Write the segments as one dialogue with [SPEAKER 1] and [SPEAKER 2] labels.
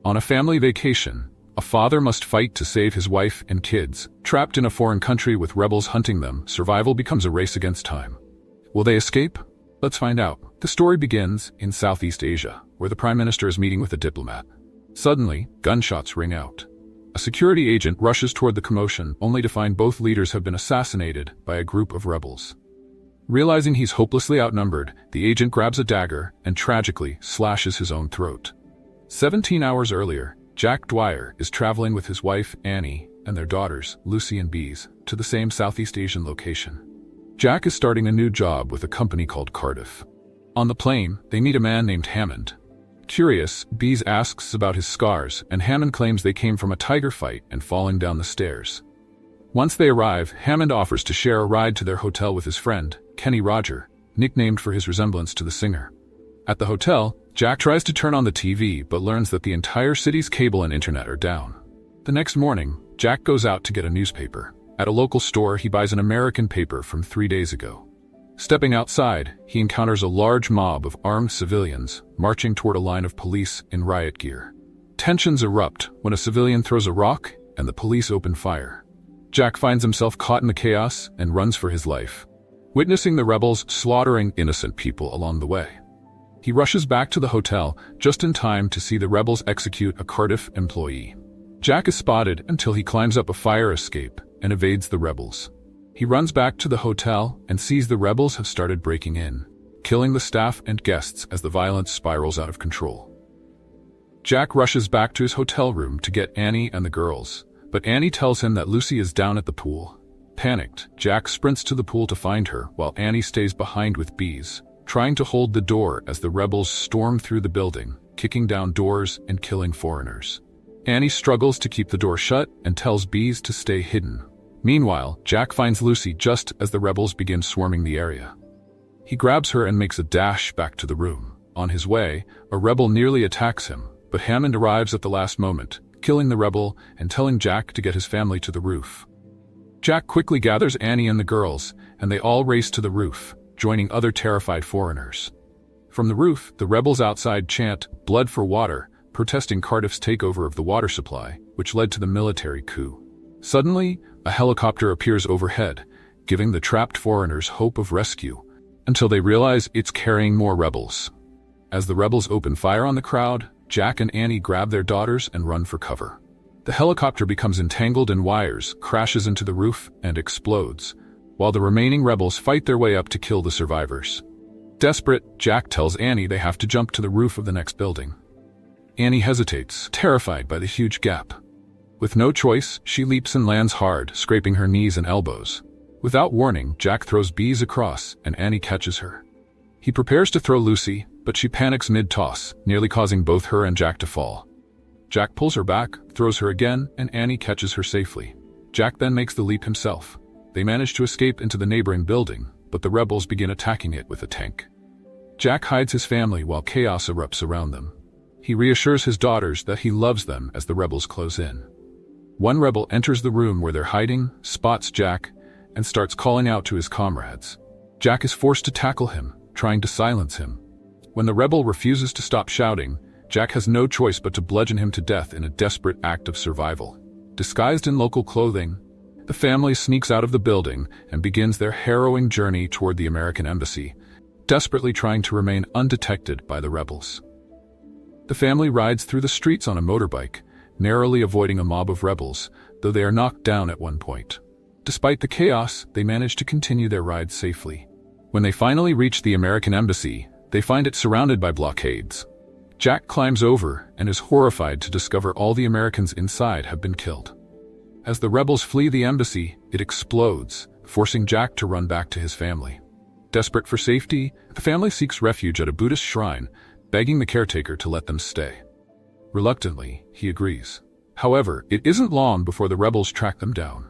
[SPEAKER 1] On a family vacation, a father must fight to save his wife and kids. Trapped in a foreign country with rebels hunting them, survival becomes a race against time. Will they escape? Let's find out. The story begins in Southeast Asia, where the Prime Minister is meeting with a diplomat. Suddenly, gunshots ring out. A security agent rushes toward the commotion, only to find both leaders have been assassinated by a group of rebels. Realizing he's hopelessly outnumbered, the agent grabs a dagger and tragically slashes his own throat. 17 hours earlier, Jack Dwyer is traveling with his wife, Annie, and their daughters, Lucy and Bees, to the same Southeast Asian location. Jack is starting a new job with a company called Cardiff. On the plane, they meet a man named Hammond. Curious, Bees asks about his scars, and Hammond claims they came from a tiger fight and falling down the stairs. Once they arrive, Hammond offers to share a ride to their hotel with his friend, Kenny Roger, nicknamed for his resemblance to the singer. At the hotel, Jack tries to turn on the TV but learns that the entire city's cable and internet are down. The next morning, Jack goes out to get a newspaper. At a local store, he buys an American paper from 3 days ago. Stepping outside, he encounters a large mob of armed civilians marching toward a line of police in riot gear. Tensions erupt when a civilian throws a rock and the police open fire. Jack finds himself caught in the chaos and runs for his life, witnessing the rebels slaughtering innocent people along the way. He rushes back to the hotel just in time to see the rebels execute a Cardiff employee. Jack is spotted until he climbs up a fire escape and evades the rebels. He runs back to the hotel and sees the rebels have started breaking in, killing the staff and guests as the violence spirals out of control. Jack rushes back to his hotel room to get Annie and the girls, but Annie tells him that Lucy is down at the pool. Panicked, Jack sprints to the pool to find her while Annie stays behind with Bees, trying to hold the door as the rebels storm through the building, kicking down doors and killing foreigners. Annie struggles to keep the door shut and tells Bees to stay hidden. Meanwhile, Jack finds Lucy just as the rebels begin swarming the area. He grabs her and makes a dash back to the room. On his way, a rebel nearly attacks him, but Hammond arrives at the last moment, killing the rebel and telling Jack to get his family to the roof. Jack quickly gathers Annie and the girls, and they all race to the roof, joining other terrified foreigners. From the roof, the rebels outside chant, "Blood for water," protesting Cardiff's takeover of the water supply, which led to the military coup. Suddenly, a helicopter appears overhead, giving the trapped foreigners hope of rescue, until they realize it's carrying more rebels. As the rebels open fire on the crowd, Jack and Annie grab their daughters and run for cover. The helicopter becomes entangled in wires, crashes into the roof, and explodes, while the remaining rebels fight their way up to kill the survivors. Desperate, Jack tells Annie they have to jump to the roof of the next building. Annie hesitates, terrified by the huge gap. With no choice, she leaps and lands hard, scraping her knees and elbows. Without warning, Jack throws Bees across, and Annie catches her. He prepares to throw Lucy, but she panics mid-toss, nearly causing both her and Jack to fall. Jack pulls her back, throws her again, and Annie catches her safely. Jack then makes the leap himself. They manage to escape into the neighboring building, but the rebels begin attacking it with a tank. Jack hides his family while chaos erupts around them. He reassures his daughters that he loves them as the rebels close in. One rebel enters the room where they're hiding, spots Jack, and starts calling out to his comrades. Jack is forced to tackle him, trying to silence him. When the rebel refuses to stop shouting, Jack has no choice but to bludgeon him to death in a desperate act of survival. Disguised in local clothing, the family sneaks out of the building and begins their harrowing journey toward the American embassy, desperately trying to remain undetected by the rebels. The family rides through the streets on a motorbike, narrowly avoiding a mob of rebels, though they are knocked down at one point. Despite the chaos, they manage to continue their ride safely. When they finally reach the American embassy, they find it surrounded by blockades. Jack climbs over and is horrified to discover all the Americans inside have been killed. As the rebels flee the embassy, it explodes, forcing Jack to run back to his family. Desperate for safety, the family seeks refuge at a Buddhist shrine, begging the caretaker to let them stay. Reluctantly, he agrees. However, it isn't long before the rebels track them down.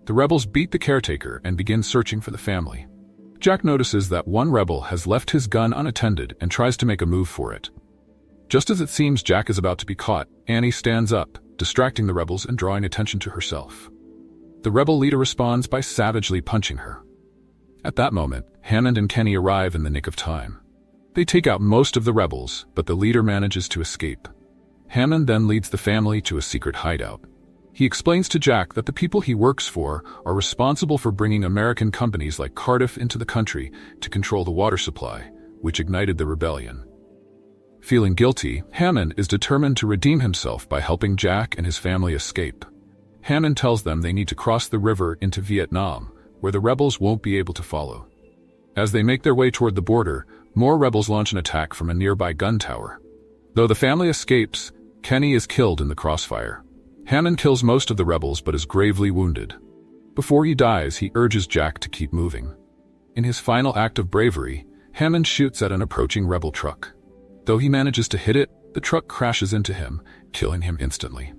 [SPEAKER 1] The rebels beat the caretaker and begin searching for the family. Jack notices that one rebel has left his gun unattended and tries to make a move for it. Just as it seems Jack is about to be caught, Annie stands up, distracting the rebels and drawing attention to herself. The rebel leader responds by savagely punching her. At that moment, Hammond and Kenny arrive in the nick of time. They take out most of the rebels, but the leader manages to escape. Hammond then leads the family to a secret hideout. He explains to Jack that the people he works for are responsible for bringing American companies like Cardiff into the country to control the water supply, which ignited the rebellion. Feeling guilty, Hammond is determined to redeem himself by helping Jack and his family escape. Hammond tells them they need to cross the river into Vietnam, where the rebels won't be able to follow. As they make their way toward the border, more rebels launch an attack from a nearby gun tower. Though the family escapes, Kenny is killed in the crossfire. Hammond kills most of the rebels but is gravely wounded. Before he dies, he urges Jack to keep moving. In his final act of bravery, Hammond shoots at an approaching rebel truck. Though he manages to hit it, the truck crashes into him, killing him instantly.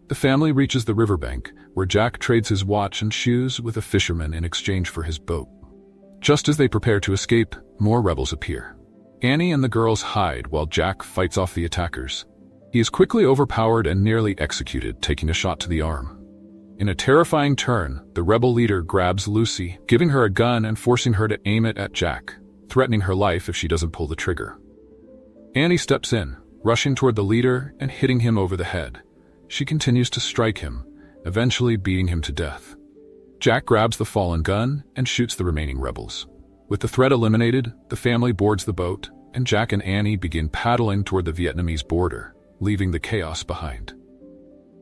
[SPEAKER 1] The family reaches the riverbank, where Jack trades his watch and shoes with a fisherman in exchange for his boat. Just as they prepare to escape, more rebels appear. Annie and the girls hide while Jack fights off the attackers. He is quickly overpowered and nearly executed, taking a shot to the arm. In a terrifying turn, the rebel leader grabs Lucy, giving her a gun and forcing her to aim it at Jack, threatening her life if she doesn't pull the trigger. Annie steps in, rushing toward the leader and hitting him over the head. She continues to strike him, eventually beating him to death. Jack grabs the fallen gun and shoots the remaining rebels. With the threat eliminated, the family boards the boat, and Jack and Annie begin paddling toward the Vietnamese border, leaving the chaos behind.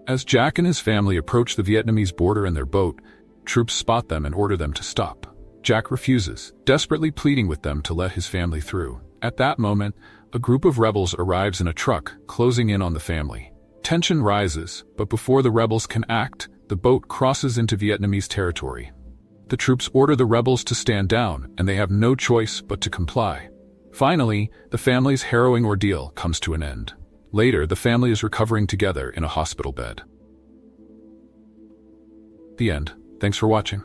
[SPEAKER 1] As Jack and his family approach the Vietnamese border in their boat, troops spot them and order them to stop. Jack refuses, desperately pleading with them to let his family through. At that moment, a group of rebels arrives in a truck, closing in on the family. Tension rises, but before the rebels can act, the boat crosses into Vietnamese territory. The troops order the rebels to stand down, and they have no choice but to comply. Finally, the family's harrowing ordeal comes to an end. Later, the family is recovering together in a hospital bed. The end. Thanks for watching.